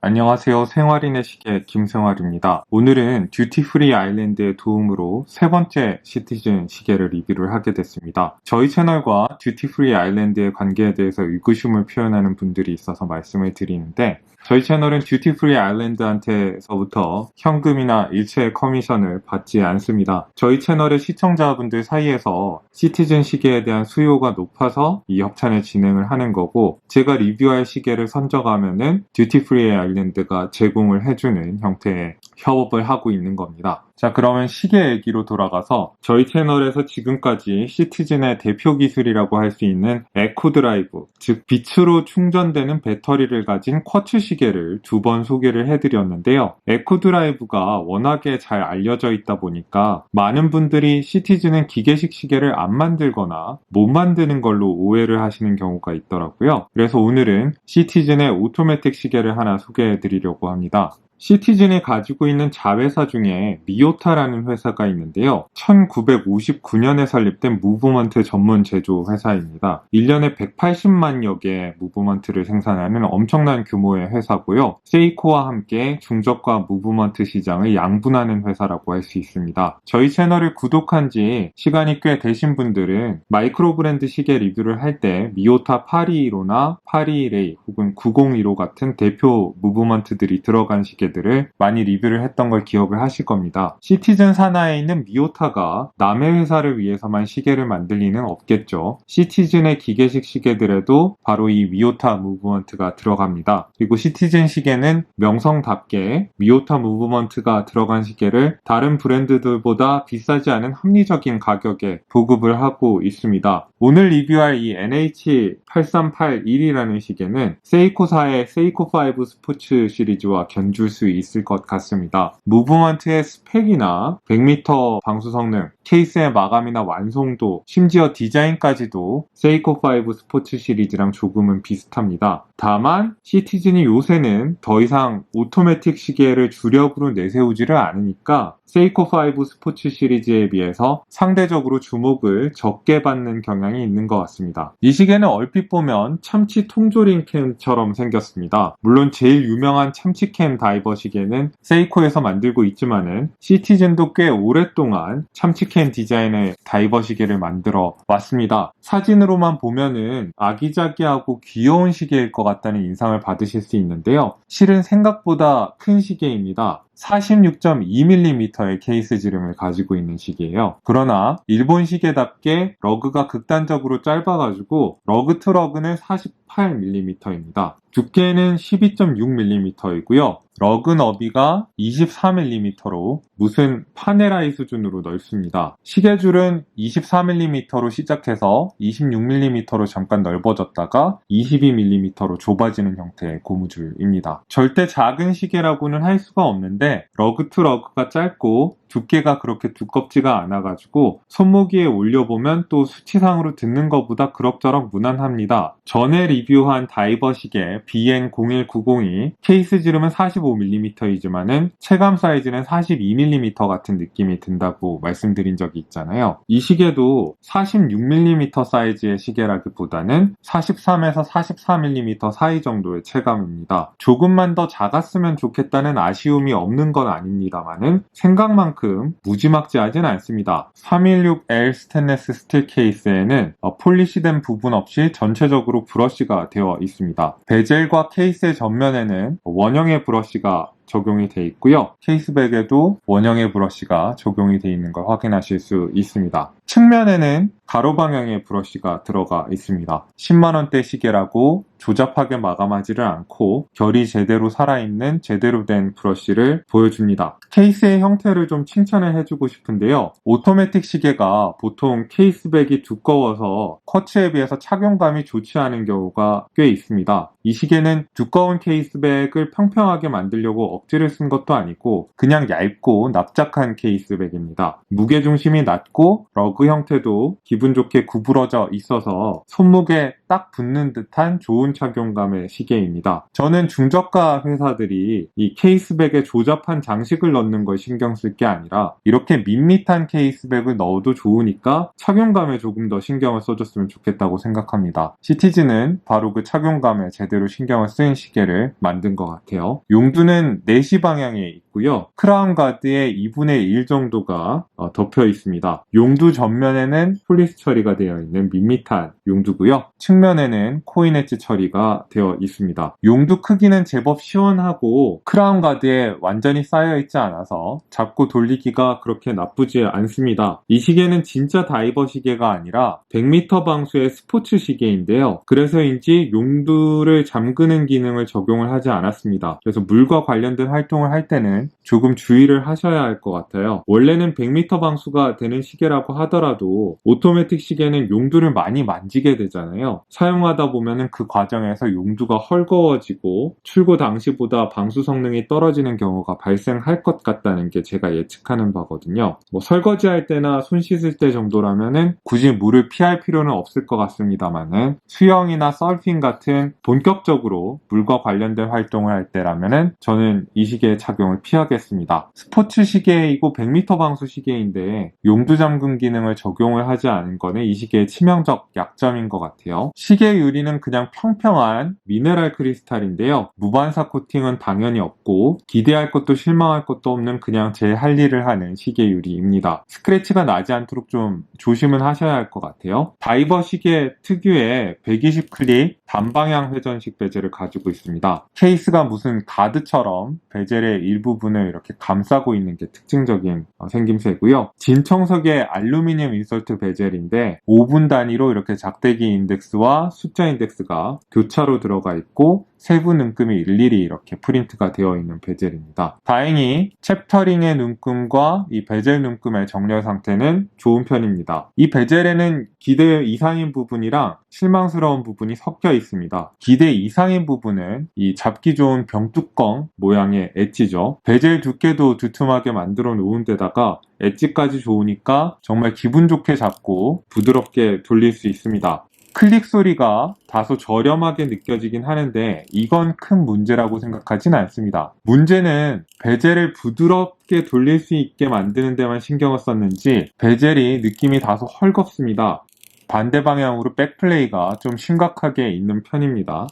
안녕하세요. 생활인의 시계 김생활입니다. 오늘은 듀티프리 아일랜드의 도움으로 세 번째 시티즌 시계를 리뷰를 하게 됐습니다. 저희 채널과 듀티프리 아일랜드의 관계에 대해서 의구심을 표현하는 분들이 있어서 말씀을 드리는데, 저희 채널은 듀티프리 아일랜드한테서부터 현금이나 일체의 커미션을 받지 않습니다. 저희 채널의 시청자분들 사이에서 시티즌 시계에 대한 수요가 높아서 이 협찬을 진행을 하는 거고, 제가 리뷰할 시계를 선정하면은 듀티프리 아일랜드가 제공을 해주는 형태의 협업을 하고 있는 겁니다. 자, 그러면 시계 얘기로 돌아가서 저희 채널에서 지금까지 시티즌의 대표 기술이라고 할 수 있는 에코 드라이브, 즉 빛으로 충전되는 배터리를 가진 쿼츠 시계를 두 번 소개를 해드렸는데요. 에코 드라이브가 워낙에 잘 알려져 있다 보니까 많은 분들이 시티즌은 기계식 시계를 안 만들거나 못 만드는 걸로 오해를 하시는 경우가 있더라고요. 그래서 오늘은 시티즌의 오토매틱 시계를 하나 소개해드리려고 합니다. 시티즌이 가지고 있는 자회사 중에 미오타라는 회사가 있는데요. 1959년에 설립된 무브먼트 전문 제조 회사입니다. 1년에 180만여 개의 무브먼트를 생산하는 엄청난 규모의 회사고요. 세이코와 함께 중저가 무브먼트 시장을 양분하는 회사라고 할 수 있습니다. 저희 채널을 구독한 지 시간이 꽤 되신 분들은 마이크로 브랜드 시계 리뷰를 할 때 미오타 821호나 821A 혹은 901호 같은 대표 무브먼트들이 들어간 시계 들을 많이 리뷰를 했던 걸 기억을 하실 겁니다. 시티즌 산하에 있는 미오타가 남의 회사를 위해서만 시계를 만들 리는 없겠죠. 시티즌의 기계식 시계들에도 바로 이 미오타 무브먼트가 들어갑니다. 그리고 시티즌 시계는 명성답게 미오타 무브먼트가 들어간 시계를 다른 브랜드들보다 비싸지 않은 합리적인 가격에 보급을 하고 있습니다. 오늘 리뷰할 이 NH8381이라는 시계는 세이코사의 세이코5 스포츠 시리즈와 견줄 수 있을 것 같습니다. 무브먼트의 스펙이나 100m 방수 성능, 케이스의 마감이나 완성도, 심지어 디자인까지도 세이코5 스포츠 시리즈랑 조금은 비슷합니다. 다만 시티즌이 요새는 더 이상 오토매틱 시계를 주력으로 내세우지를 않으니까 세이코5 스포츠 시리즈에 비해서 상대적으로 주목을 적게 받는 경향이 있는 것 같습니다. 이 시계는 얼핏 보면 참치 통조림 캠처럼 생겼습니다. 물론 제일 유명한 참치캠 다이버 시계는 세이코에서 만들고 있지만은 시티즌도 꽤 오랫동안 참치캠 디자인의 다이버 시계를 만들어 왔습니다. 사진으로만 보면은 아기자기하고 귀여운 시계일 것 같다는 인상을 받으실 수 있는데요. 실은 생각보다 큰 시계입니다. 46.2mm의 케이스 지름을 가지고 있는 시계예요. 그러나 일본 시계답게 러그가 극단적으로 짧아가지고 러그 트러그는 48mm입니다. 두께는 12.6mm이고요. 러그 너비가 24mm로 무슨 파네라이 수준으로 넓습니다. 시계줄은 24mm로 시작해서 26mm로 잠깐 넓어졌다가 22mm로 좁아지는 형태의 고무줄입니다. 절대 작은 시계라고는 할 수가 없는데 러그 투 러그가 짧고 두께가 그렇게 두껍지가 않아가지고 손목위에 올려보면 또 수치상으로 듣는 것보다 그럭저럭 무난합니다. 전에 리뷰한 다이버 시계 BN01902 케이스 지름은 45mm이지만은 체감 사이즈는 42mm 같은 느낌이 든다고 말씀드린 적이 있잖아요. 이 시계도 46mm 사이즈의 시계라기보다는 43에서 44mm 사이 정도의 체감입니다. 조금만 더 작았으면 좋겠다는 아쉬움이 없는 건 아닙니다만은 생각만큼 무지막지하진 않습니다. 316L 스테인리스 스틸 케이스에는 폴리시된 부분 없이 전체적으로 브러쉬가 되어 있습니다. 베젤과 케이스의 전면에는 원형의 브러쉬가 적용이 되어 있고요. 케이스백에도 원형의 브러쉬가 적용이 되어 있는 걸 확인하실 수 있습니다. 측면에는 가로 방향의 브러쉬가 들어가 있습니다. 10만원대 시계라고 조잡하게 마감하지를 않고 결이 제대로 살아있는 제대로 된 브러쉬를 보여줍니다. 케이스의 형태를 좀 칭찬을 해주고 싶은데요. 오토매틱 시계가 보통 케이스백이 두꺼워서 쿼츠에 비해서 착용감이 좋지 않은 경우가 꽤 있습니다. 이 시계는 두꺼운 케이스백을 평평하게 만들려고 억지를 쓴 것도 아니고 그냥 얇고 납작한 케이스백입니다. 무게중심이 낮고 러그 형태도 기분 좋게 구부러져 있어서 손목에 딱 붙는 듯한 좋은 착용감의 시계입니다. 저는 중저가 회사들이 이 케이스백에 조잡한 장식을 넣는 걸 신경 쓸 게 아니라 이렇게 밋밋한 케이스백을 넣어도 좋으니까 착용감에 조금 더 신경을 써줬으면 좋겠다고 생각합니다. 시티즈는 바로 그 착용감에 제대로 신경을 쓴 시계를 만든 것 같아요. 용두는 4시 방향에 있고요. 크라운 가드의 2분의 1 정도가 덮여 있습니다. 용두 전면에는 폴리스 처리가 되어 있는 밋밋한 용두고요. 측면에는 코인 엣지 처리가 되어 있습니다. 용두 크기는 제법 시원하고 크라운 가드에 완전히 쌓여 있지 않아서 잡고 돌리기가 그렇게 나쁘지 않습니다. 이 시계는 진짜 다이버 시계가 아니라 100m 방수의 스포츠 시계인데요. 그래서인지 용두를 잠그는 기능을 적용을 하지 않았습니다. 그래서 물과 관련된 활동을 할 때는 조금 주의를 하셔야 할 것 같아요. 원래는 100m 방수가 되는 시계라고 하더라도 오토매틱 시계는 용두를 많이 만지게 되잖아요. 사용하다 보면은 그 과정에서 용두가 헐거워지고 출고 당시보다 방수 성능이 떨어지는 경우가 발생할 것 같다는 게 제가 예측하는 바거든요. 설거지할 때나 손 씻을 때 정도라면은 굳이 물을 피할 필요는 없을 것 같습니다만은 수영이나 서핑 같은 본격적으로 물과 관련된 활동을 할 때라면은 저는 이 시계의 착용을 피하겠습니다. 스포츠 시계이고 100m 방수 시계인데 용두 잠금 기능을 적용을 하지 않은 거는 이 시계의 치명적 약점인 것 같아요. 시계 유리는 그냥 평평한 미네랄 크리스탈인데요. 무반사 코팅은 당연히 없고 기대할 것도 실망할 것도 없는 그냥 제 할 일을 하는 시계 유리입니다. 스크래치가 나지 않도록 좀 조심은 하셔야 할 것 같아요. 다이버 시계 특유의 120 클릭 단방향 회전식 베젤을 가지고 있습니다. 케이스가 무슨 가드처럼 베젤의 일부분을 이렇게 감싸고 있는 게 특징적인 생김새고요. 진청석의 알루미늄 인설트 베젤인데 5분 단위로 이렇게 작대기 인덱스와 숫자 인덱스가 교차로 들어가 있고 세부 눈금이 일일이 이렇게 프린트가 되어 있는 베젤입니다. 다행히 챕터링의 눈금과 이 베젤 눈금의 정렬 상태는 좋은 편입니다. 이 베젤에는 기대 이상인 부분이랑 실망스러운 부분이 섞여 있습니다. 기대 이상인 부분은 이 잡기 좋은 병뚜껑 모양의 엣지죠. 베젤 두께도 두툼하게 만들어 놓은 데다가 엣지까지 좋으니까 정말 기분 좋게 잡고 부드럽게 돌릴 수 있습니다. 클릭 소리가 다소 저렴하게 느껴지긴 하는데 이건 큰 문제라고 생각하진 않습니다. 문제는 베젤을 부드럽게 돌릴 수 있게 만드는 데만 신경을 썼는지 베젤이 느낌이 다소 헐겁습니다. 반대 방향으로 백플레이가 좀 심각하게 있는 편입니다.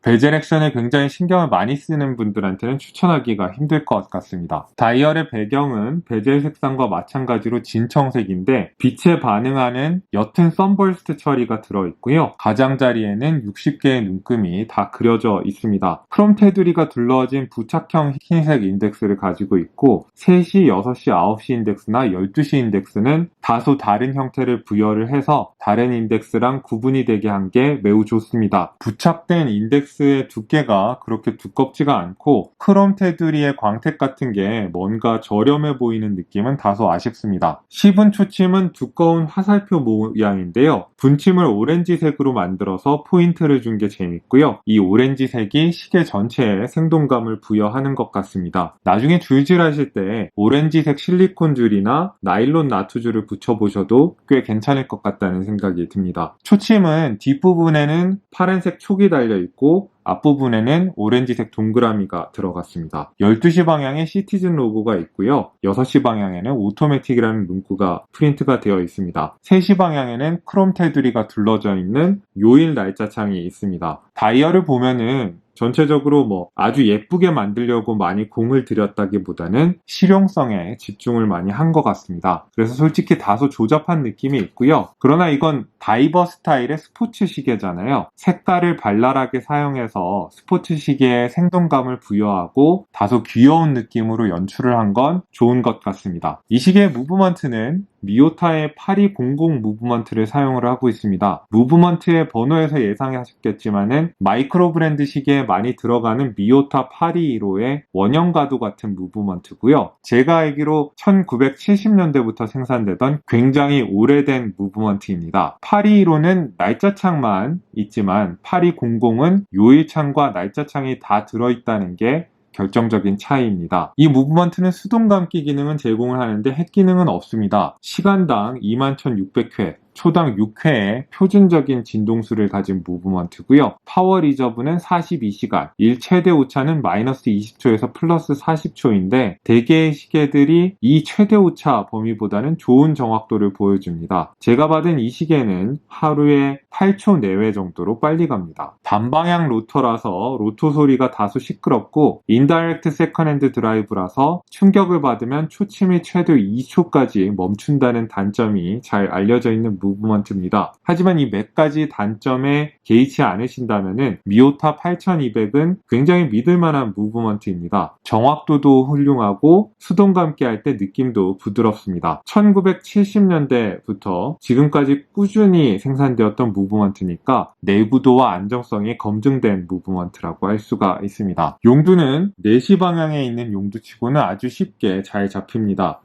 베젤 액션에 굉장히 신경을 많이 쓰는 분들한테는 추천하기가 힘들 것 같습니다. 다이얼의 배경은 베젤 색상과 마찬가지로 진청색인데 빛에 반응하는 옅은 썬버스트 처리가 들어있고요. 가장자리에는 60개의 눈금이 다 그려져 있습니다. 크롬 테두리가 둘러진 부착형 흰색 인덱스를 가지고 있고 3시, 6시, 9시 인덱스나 12시 인덱스는 다소 다른 형태를 부여를 해서 다른 인덱스랑 구분이 되게 한 게 매우 좋습니다. 부착된 인덱스의 두께가 그렇게 두껍지가 않고 크롬 테두리의 광택 같은 게 뭔가 저렴해 보이는 느낌은 다소 아쉽습니다. 시분 초침은 두꺼운 화살표 모양인데요. 분침을 오렌지색으로 만들어서 포인트를 준 게 재밌고요. 이 오렌지색이 시계 전체에 생동감을 부여하는 것 같습니다. 나중에 줄질하실 때 오렌지색 실리콘 줄이나 나일론 나투줄을 붙여보셔도 꽤 괜찮을 것 같다는 생각이 듭니다. 초침은 뒷부분에는 파란색 촉이 달려있고 앞부분에는 오렌지색 동그라미가 들어갔습니다. 12시 방향에 시티즌 로고가 있고요. 6시 방향에는 오토매틱이라는 문구가 프린트가 되어 있습니다. 3시 방향에는 크롬 테두리가 둘러져 있는 요일 날짜창이 있습니다. 다이얼을 보면은 전체적으로 아주 예쁘게 만들려고 많이 공을 들였다기보다는 실용성에 집중을 많이 한 것 같습니다. 그래서 솔직히 다소 조잡한 느낌이 있고요. 그러나 이건 다이버 스타일의 스포츠 시계잖아요. 색깔을 발랄하게 사용해서 스포츠 시계에 생동감을 부여하고 다소 귀여운 느낌으로 연출을 한 건 좋은 것 같습니다. 이 시계의 무브먼트는 미오타의 8200 무브먼트를 사용을 하고 있습니다. 무브먼트의 번호에서 예상하셨겠지만은 마이크로 브랜드 시계에 많이 들어가는 미오타 821호의 원형 가도 같은 무브먼트고요. 제가 알기로 1970년대부터 생산되던 굉장히 오래된 무브먼트입니다. 821호는 날짜창만 있지만 8200은 요일창과 날짜창이 다 들어있다는 게 결정적인 차이입니다. 이 무브먼트는 수동 감기 기능은 제공을 하는데 핵 기능은 없습니다. 시간당 21,600회 초당 6회의 표준적인 진동수를 가진 무브먼트고요. 파워 리저브는 42시간, 1 최대 오차는 마이너스 20초에서 플러스 40초인데 대개의 시계들이 이 최대 오차 범위보다는 좋은 정확도를 보여줍니다. 제가 받은 이 시계는 하루에 8초 내외 정도로 빨리 갑니다. 단방향 로터라서 로토 소리가 다소 시끄럽고 인다이렉트 세컨핸드 드라이브라서 충격을 받으면 초침이 최대 2초까지 멈춘다는 단점이 잘 알려져 있는 무브먼트입니다. 하지만 이 몇 가지 단점에 개의치 않으신다면 미오타 8200은 굉장히 믿을만한 무브먼트입니다. 정확도도 훌륭하고 수동과 함께 할 때 느낌도 부드럽습니다. 1970년대부터 지금까지 꾸준히 생산되었던 무브먼트니까 내구도와 안정성이 검증된 무브먼트라고 할 수가 있습니다. 용두는 4시 방향에 있는 용두치고는 아주 쉽게 잘 잡힙니다.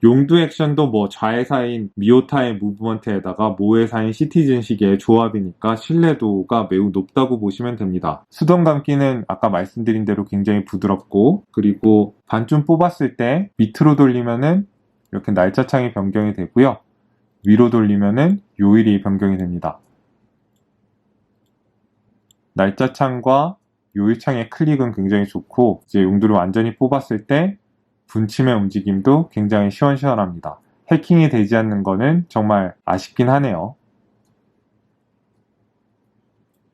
용두 액션도 좌회사인 미오타의 무브먼트에다가 모회사인 시티즌 시계의 조합이니까 신뢰도가 매우 높다고 보시면 됩니다. 수동 감기는 아까 말씀드린 대로 굉장히 부드럽고, 그리고 반쯤 뽑았을 때 밑으로 돌리면은 이렇게 날짜창이 변경이 되고요. 위로 돌리면은 요일이 변경이 됩니다. 날짜창과 요일창의 클릭은 굉장히 좋고, 이제 용두를 완전히 뽑았을 때 분침의 움직임도 굉장히 시원시원합니다. 해킹이 되지 않는 거는 정말 아쉽긴 하네요.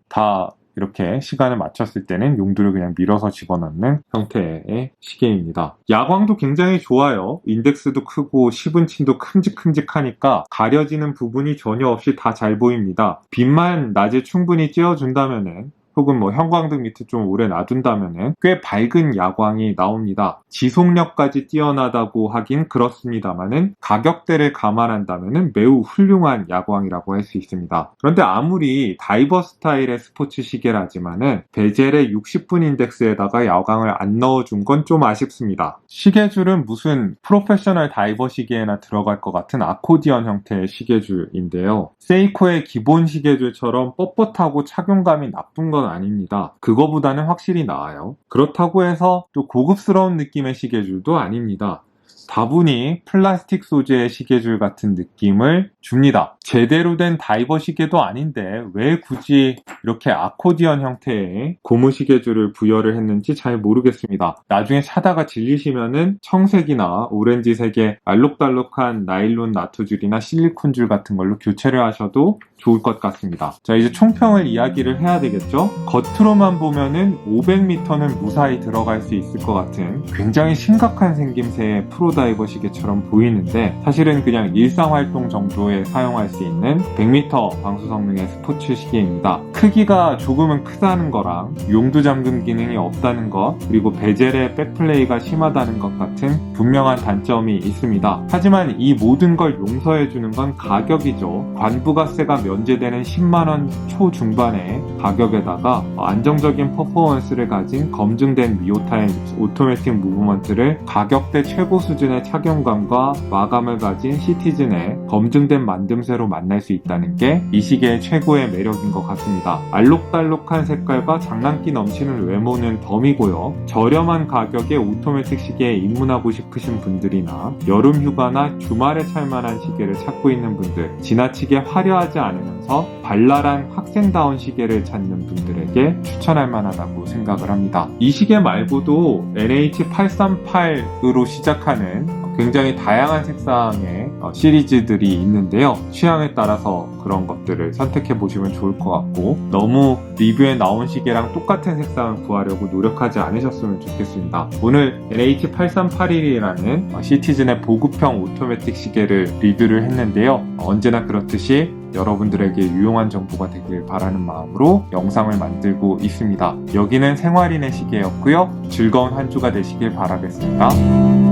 다 이렇게 시간을 맞췄을 때는 용두를 그냥 밀어서 집어넣는 형태의 시계입니다. 야광도 굉장히 좋아요. 인덱스도 크고 10인치도 큼직큼직하니까 가려지는 부분이 전혀 없이 다 잘 보입니다. 빛만 낮에 충분히 쬐어준다면은, 혹은 형광등 밑에 좀 오래 놔둔다면 꽤 밝은 야광이 나옵니다. 지속력까지 뛰어나다고 하긴 그렇습니다만은 가격대를 감안한다면 매우 훌륭한 야광이라고 할 수 있습니다. 그런데 아무리 다이버 스타일의 스포츠 시계라지만은 베젤의 60분 인덱스에다가 야광을 안 넣어준 건 좀 아쉽습니다. 시계줄은 무슨 프로페셔널 다이버 시계에나 들어갈 것 같은 아코디언 형태의 시계줄인데요. 세이코의 기본 시계줄처럼 뻣뻣하고 착용감이 나쁜 건 아닙니다. 그거보다는 확실히 나아요. 그렇다고 해서 또 고급스러운 느낌의 시계줄도 아닙니다. 다분히 플라스틱 소재의 시계줄 같은 느낌을 줍니다. 제대로 된 다이버 시계도 아닌데 왜 굳이 이렇게 아코디언 형태의 고무 시계줄을 부여를 했는지 잘 모르겠습니다. 나중에 차다가 질리시면은 청색이나 오렌지색의 알록달록한 나일론 나토줄이나 실리콘줄 같은 걸로 교체를 하셔도 좋을 것 같습니다. 자, 이제 총평을 이야기를 해야 되겠죠? 겉으로만 보면은 500m는 무사히 들어갈 수 있을 것 같은 굉장히 심각한 생김새의 프로다이버 시계처럼 보이는데 사실은 그냥 일상활동 정도에 사용할 수 있는 100m 방수 성능의 스포츠 시계입니다. 크기가 조금은 크다는 거랑 용두 잠금 기능이 없다는 것, 그리고 베젤의 백플레이가 심하다는 것 같은 분명한 단점이 있습니다. 하지만 이 모든 걸 용서해주는 건 가격이죠. 관부가세가 면제되는 10만원 초중반의 가격에다가 안정적인 퍼포먼스를 가진 검증된 미오타의 오토매틱 무브먼트를 가격대 최고 수준의 착용감과 마감을 가진 시티즌의 검증된 만듦새로 만날 수 있다는 게 이 시계의 최고의 매력인 것 같습니다. 알록달록한 색깔과 장난기 넘치는 외모는 덤이고요. 저렴한 가격에 오토매틱 시계에 입문하고 싶으신 분들이나 여름 휴가나 주말에 찰만한 시계를 찾고 있는 분들, 지나치게 화려하지 않으면서 발랄한 학생다운 시계를 찾는 분들에게 추천할 만하다고 생각을 합니다. 이 시계 말고도 NH838으로 시작하는 굉장히 다양한 색상의 시리즈들이 있는데요. 취향에 따라서 그런 것들을 선택해 보시면 좋을 것 같고, 너무 리뷰에 나온 시계랑 똑같은 색상을 구하려고 노력하지 않으셨으면 좋겠습니다. 오늘 NH8381이라는 시티즌의 보급형 오토매틱 시계를 리뷰를 했는데요. 언제나 그렇듯이 여러분들에게 유용한 정보가 되길 바라는 마음으로 영상을 만들고 있습니다. 여기는 생활인의 시계였고요. 즐거운 한 주가 되시길 바라겠습니다.